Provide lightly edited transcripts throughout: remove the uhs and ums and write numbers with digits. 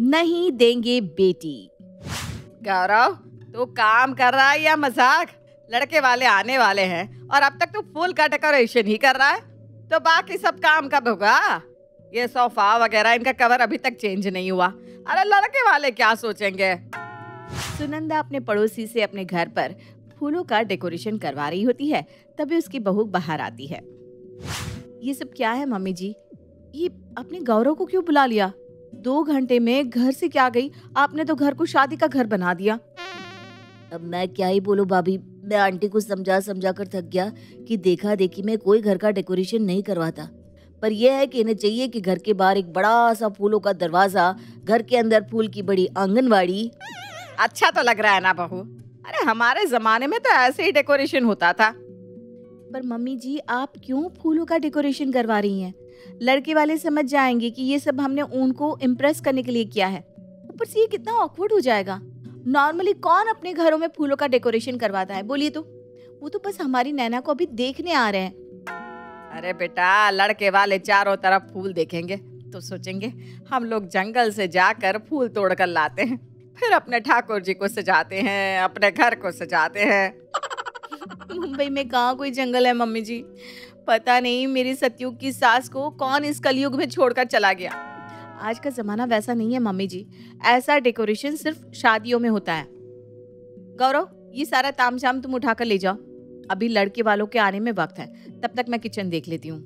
नहीं देंगे बेटी। गौरव, तू काम कर रहा है या मजाक? लड़के वाले आने वाले हैं और अब तक तू फूल का डेकोरेशन ही कर रहा है, तो बाकी सब काम कब होगा? ये सोफा वगैरह इनका कवर अभी तक चेंज नहीं हुआ। अरे लड़के वाले क्या सोचेंगे? सुनंदा अपने पड़ोसी से अपने घर पर फूलों का डेकोरेशन करवा रही होती है, तभी उसकी बहू बाहर आती है। ये सब क्या है मम्मी जी? ये आपने गौरव को क्यों बुला लिया? 2 घंटे में घर से क्या गई? आपने तो घर को शादी का घर बना दिया। अब मैं क्या ही बोलूं भाभी, मैं आंटी को समझा समझा कर थक गया कि देखा देखी में कोई घर का डेकोरेशन नहीं करवाता, पर यह है कि इन्हें चाहिए कि घर के बाहर एक बड़ा सा फूलों का दरवाजा, घर के अंदर फूल की बड़ी आंगनवाड़ी। अच्छा तो लग रहा है ना बहू? अरे हमारे जमाने में तो ऐसे ही डेकोरेशन होता था। पर मम्मी जी, आप क्यों फूलों का डेकोरेशन करवा रही हैं? लड़के वाले समझ जाएंगे कि ये सब हमने उनको इम्प्रेस करने के लिए किया है। ऊपर से ये कितना ऑकवर्ड हो जाएगा। नॉर्मली कौन अपने घरों में फूलों का डेकोरेशन करवाता है, बोलिए तो? वो तो बस हमारी नैना को अभी देखने आ रहे हैं। अरे बेटा, लड़के वाले चारों तरफ फूल देखेंगे तो सोचेंगे हम लोग जंगल से जाकर फूल तोड़ कर लाते हैं, फिर अपने ठाकुर जी को सजाते हैं, अपने घर को सजाते हैं। मुंबई में कहाँ कोई जंगल है मम्मी जी? पता नहीं मेरी सतयुग की सास को कौन इस कलयुग में छोड़कर चला गया। आज का जमाना वैसा नहीं है मम्मी जी। ऐसा डेकोरेशन सिर्फ शादियों में होता है। गौरव, ये सारा तामझाम तुम उठाकर ले जाओ। अभी लड़के वालों के आने में वक्त है, तब तक मैं किचन देख लेती हूँ।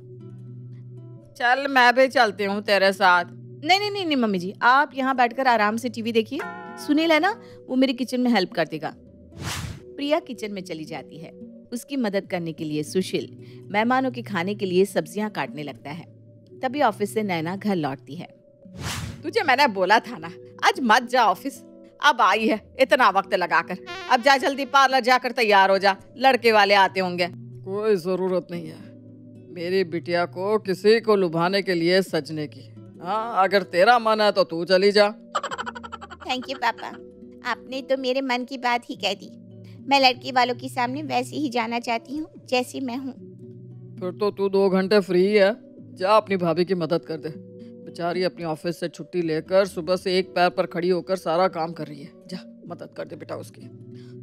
चल मैं भी चलती हूँ तेरे साथ। नहीं नहीं नहीं नहीं मम्मी जी, आप यहाँ बैठकर आराम से टीवी देखिए। सुनील है ना, वो मेरी किचन में हेल्प कर देगा। प्रिया किचन में चली जाती है। उसकी मदद करने के लिए सुशील मेहमानों के खाने के लिए सब्जियां काटने लगता है। तभी ऑफिस से नैना घर लौटती है। तुझे मैंने बोला था ना, आज मत जा ऑफिस। अब आई है इतना वक्त लगाकर, अब जा जल्दी पार्लर जाकर तैयार हो जा, लड़के वाले आते होंगे। कोई जरूरत नहीं है मेरी बिटिया को किसी को लुभाने के लिए सजने की। हाँ, अगर तेरा मन है तो तू चली जा। थैंक यू पापा, आपने तो मेरे मन की बात ही कह दी। मैं लड़की वालों के सामने वैसे ही जाना चाहती हूँ जैसी मैं हूँ। फिर तो तू 2 घंटे फ्री है, जा अपनी भाभी की मदद कर दे। बेचारी अपनी ऑफिस से छुट्टी लेकर सुबह से एक पैर पर खड़ी होकर सारा काम कर रही है। जा मदद कर दे बेटा उसकी।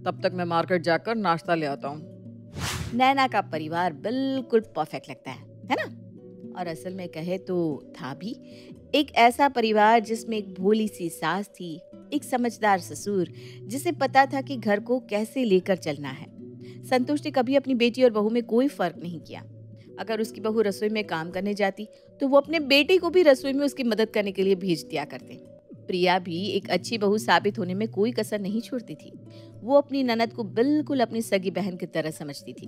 तब तक मैं मार्केट जाकर नाश्ता ले आता हूँ। नैना का परिवार बिल्कुल परफेक्ट लगता है ना? और असल में कहे तो था भी। एक ऐसा परिवार जिसमें एक भोली सी सास थी, एक समझदार ससुर जिसे पता था कि घर को कैसे लेकर चलना है। संतोष ने कभी अपनी बेटी और बहू में कोई फर्क नहीं किया। अगर उसकी बहू रसोई में काम करने जाती तो वो अपने बेटे को भी रसोई में उसकी मदद करने के लिए भेज दिया करते। प्रिया भी एक अच्छी बहू साबित होने में कोई कसर नहीं छोड़ती थी। वो अपनी ननद को बिल्कुल अपनी सगी बहन की तरह समझती थी।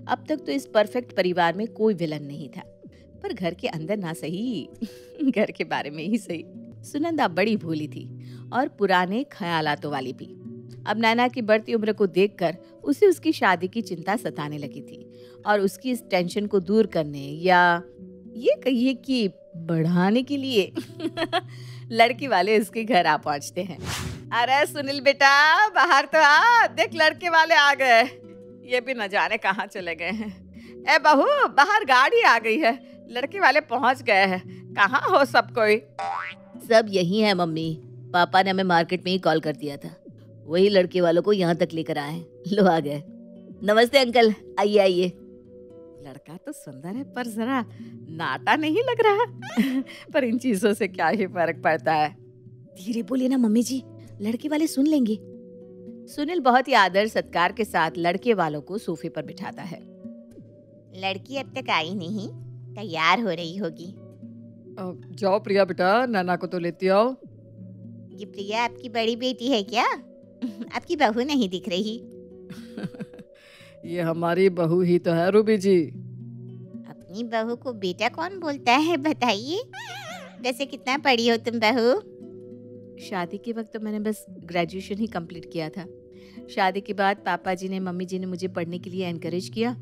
अब तक तो इस परफेक्ट परिवार में कोई विलन नहीं था, पर घर के अंदर ना सही घर के बारे में ही सही। सुनंदा बड़ी भोली थी और पुराने ख्यालातों वाली भी। अब नैना की बढ़ती उम्र को देखकर उसे उसकी शादी की चिंता सताने लगी थी और उसकी इस टेंशन को दूर करने या ये कहिए कि बढ़ाने के लिए लड़की वाले उसके घर आ पहुंचते हैं। अरे सुनील बेटा, बाहर तो आ, देख लड़के वाले आ गए। ये भी न जाने कहाँ चले गए हैं। ए बहू, बाहर गाड़ी आ गई है, लड़के वाले पहुंच गए हैं। कहाँ हो सब कोई? सब यही है मम्मी, पापा ने हमें मार्केट में ही कॉल कर दिया था, वही लड़के वालों को यहाँ तक लेकर आए। लो आ गए। नमस्ते अंकल, आइए आइए। लड़का तो सुंदर है पर जरा नाटा नहीं लग रहा पर इन चीजों से क्या ही फर्क पड़ता है। धीरे बोलिए ना मम्मी जी, लड़के वाले सुन लेंगे। सुनील बहुत ही आदर सत्कार के साथ लड़के वालों को सोफे पर बिठाता है। लड़की अब तक आई नहीं, तैयार हो रही होगी। जाओ प्रिया बेटा, नैना को तो लेती आओ। ये प्रिया आपकी बड़ी बेटी है क्या? आपकी बहू नहीं दिख रही। ये हमारी बहू ही तो है रूबी जी। अपनी बहू को बेटा कौन बोलता है, बताइए। वैसे कितना पढ़ी हो तुम बहू? शादी के वक्त तो मैंने बस ग्रेजुएशन ही कंप्लीट किया था। शादी के बाद पापा जी ने मम्मी जी ने मुझे पढ़ने के लिए एनकरेज किया।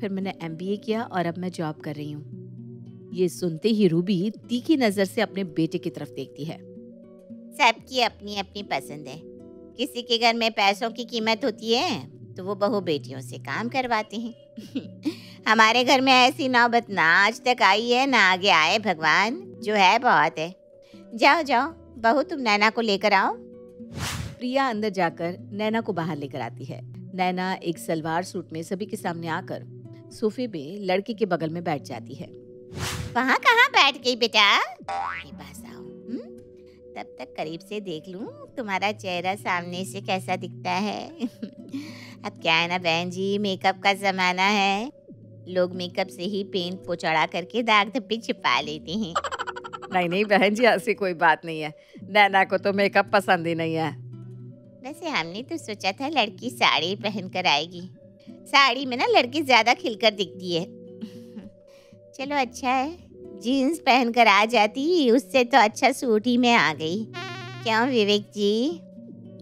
फिर मैंने MBA किया और अब मैं जॉब कर रही हूँ। ये सुनते ही रूबी तीखी नजर से अपने बेटे की तरफ देखती है। सबकी अपनी अपनी पसंद है। किसी के घर में पैसों की कीमत होती है तो वो बहू बेटियों से काम करवाते हैं। हमारे घर में ऐसी नौबत ना आज तक आई है, ना आगे आए भगवान। जो है बहुत है। जाओ जाओ, बहू तुम नैना को लेकर आओ। प्रिया अंदर जाकर नैना को बाहर लेकर आती है। नैना एक सलवार सूट में सभी के सामने आकर सोफे पे लड़के के बगल में बैठ जाती है। वहाँ कहाँ बैठ गई बेटा? मेरे पास आओ। तब तक करीब से देख लूं तुम्हारा चेहरा सामने से कैसा दिखता है। अब क्या है ना बहन जी, मेकअप का जमाना है। लोग मेकअप से ही पेंट पोचड़ा करके दाग धब्बे छिपा लेते हैं। नहीं नहीं बहन जी, ऐसी कोई बात नहीं है। नैना को तो मेकअप पसंद ही नहीं है। वैसे हमने तो सोचा था लड़की साड़ी पहन कर आएगी। साड़ी में ना लड़की ज्यादा खिलकर दिखती है। चलो अच्छा है, जीन्स पहन कर आ जाती, उससे तो अच्छा सूट ही में आ गई। क्यों विवेक जी?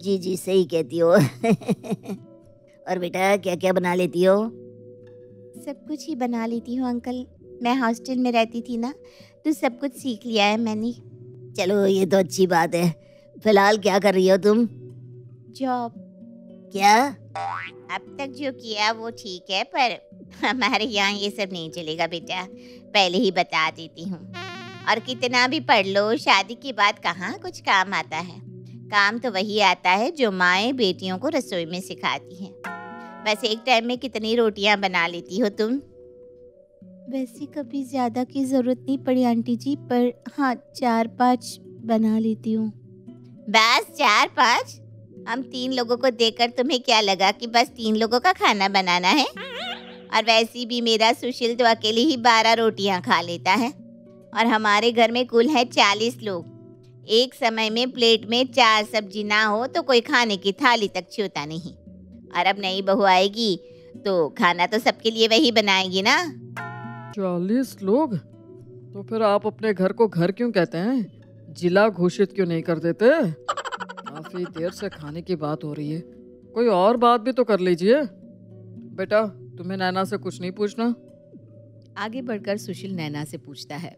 जी जी सही कहती हो। और बेटा क्या क्या बना लेती हो? सब कुछ ही बना लेती हूँ अंकल। मैं हॉस्टल में रहती थी ना, तो सब कुछ सीख लिया है मैंने। चलो ये तो अच्छी बात है। फिलहाल क्या कर रही हो तुम? जॉब। क्या? अब तक जो किया वो ठीक है, पर हमारे यहाँ ये सब नहीं चलेगा बेटा, पहले ही बता देती हूँ। और कितना भी पढ़ लो, शादी के बाद कहाँ कुछ काम आता है। काम तो वही आता है जो माएँ बेटियों को रसोई में सिखाती हैं। वैसे एक टाइम में कितनी रोटियाँ बना लेती हो तुम? वैसे कभी ज्यादा की जरूरत नहीं पड़ी आंटी जी, पर हाँ 4-5 बना लेती हूँ। बस 4-5? हम 3 लोगों को देखकर तुम्हें क्या लगा कि बस 3 लोगों का खाना बनाना है? और वैसे भी मेरा सुशील तो अकेले ही 12 रोटियां खा लेता है। और हमारे घर में कुल है 40 लोग। एक समय में प्लेट में 4 सब्जी ना हो तो कोई खाने की थाली तक छूता नहीं। और अब नई बहू आएगी तो खाना तो सबके लिए वही बनाएगी ना। 40 लोग? तो फिर आप अपने घर को घर क्यों कहते हैं? जिला घोषित क्यों नहीं कर देते? काफी देर से खाने की बात हो रही है, कोई और बात भी तो कर लीजिए। बेटा तुम्हें नैना से कुछ नहीं पूछना? आगे बढ़कर सुशील नैना से पूछता है।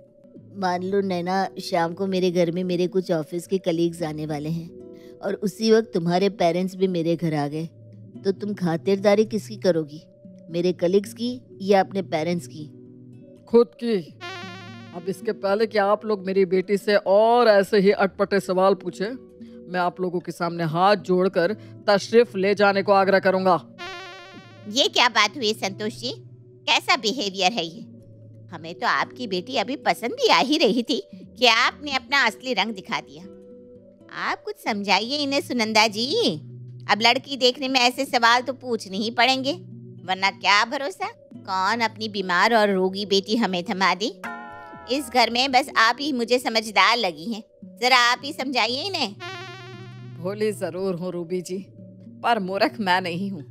मान लो नैना, शाम को मेरे घर में मेरे कुछ ऑफिस के कलीग्स आने वाले हैं और उसी वक्त तुम्हारे पेरेंट्स भी मेरे घर आ गए, तो तुम खातिरदारी किसकी करोगी? मेरे कलीग्स की या अपने पेरेंट्स की? खुद की। अब इसके पहले कि आप लोग मेरी बेटी से और ऐसे ही अटपटे सवाल पूछे, मैं आप लोगों के सामने हाथ जोड़कर तशरीफ ले जाने को आग्रह करूंगा। ये क्या बात हुई संतोष जी? कैसा बिहेवियर है ये? हमें तो आपकी बेटी अभी पसंद भी आ ही रही थी कि आपने अपना असली रंग दिखा दिया। आप कुछ समझाइए इन्हें सुनंदा जी। अब लड़की देखने में ऐसे सवाल तो पूछने ही पड़ेंगे, वरना क्या भरोसा कौन अपनी बीमार और रोगी बेटी हमें थमा दे। इस घर में बस आप ही मुझे समझदार लगी हैं, जरा आप ही समझाइए इन्हें। भोली जरूर हूँ रूबी जी, पर मूर्ख मैं नहीं हूँ।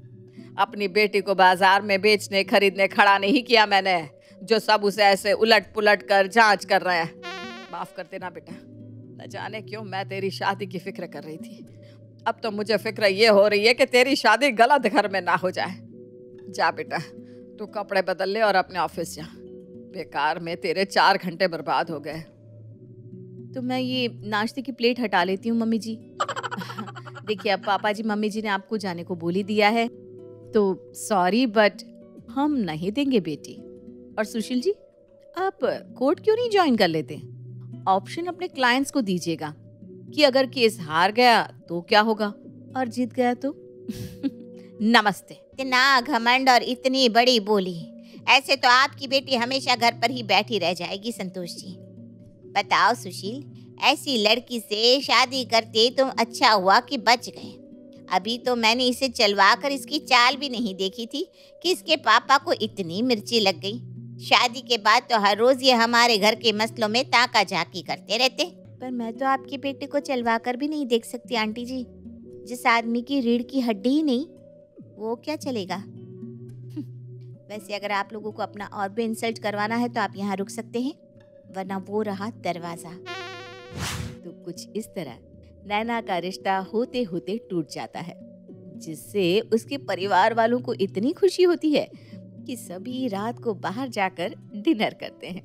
अपनी बेटी को बाजार में बेचने खरीदने खड़ा नहीं किया मैंने, जो सब उसे ऐसे उलट पुलट कर जांच कर रहे हैं। माफ कर देना बेटा, न जाने क्यों मैं तेरी शादी की फिक्र कर रही थी। अब तो मुझे फिक्र ये हो रही है कि तेरी शादी गलत घर में ना हो जाए। जा बेटा, तू कपड़े बदल ले और अपने ऑफिस जा। बेकार में तेरे 4 घंटे बर्बाद हो गए। तो मैं ये नाश्ते की प्लेट हटा लेती हूँ मम्मी जी। देखिए अब पापा जी मम्मी जी ने आपको जाने को बोल ही दिया है, तो सॉरी बट हम नहीं देंगे बेटी। और सुशील जी, आप कोर्ट क्यों नहीं ज्वाइन कर लेते? ऑप्शन अपने क्लाइंट्स को दीजिएगा कि अगर केस हार गया तो क्या होगा और जीत गया तो। नमस्ते। इतना घमंड और इतनी बड़ी बोली, ऐसे तो आपकी बेटी हमेशा घर पर ही बैठी रह जाएगी संतोष जी। बताओ सुशील, ऐसी लड़की से शादी करते तुम अच्छा हुआ कि बच गए। अभी तो मैंने इसे चलवा कर इसकी चाल भी नहीं देखी थी कि इसके पापा को इतनी मिर्ची लग गई। शादी के बाद तो हर रोज ये हमारे घर के मसलों में ताका झाकी करते रहते। पर मैं तो आपकी बेटी को चलवा कर भी नहीं देख सकती आंटी जी। जिस आदमी की रीढ़ की हड्डी ही नहीं, वो क्या चलेगा। वैसे अगर आप लोगों को अपना और भी इंसल्ट करवाना है तो आप यहाँ रुक सकते हैं, वरना वो रहा दरवाजा। तो कुछ इस तरह नैना का रिश्ता होते होते टूट जाता है, जिससे उसके परिवार वालों को इतनी खुशी होती है कि सभी रात को बाहर जाकर डिनर करते हैं।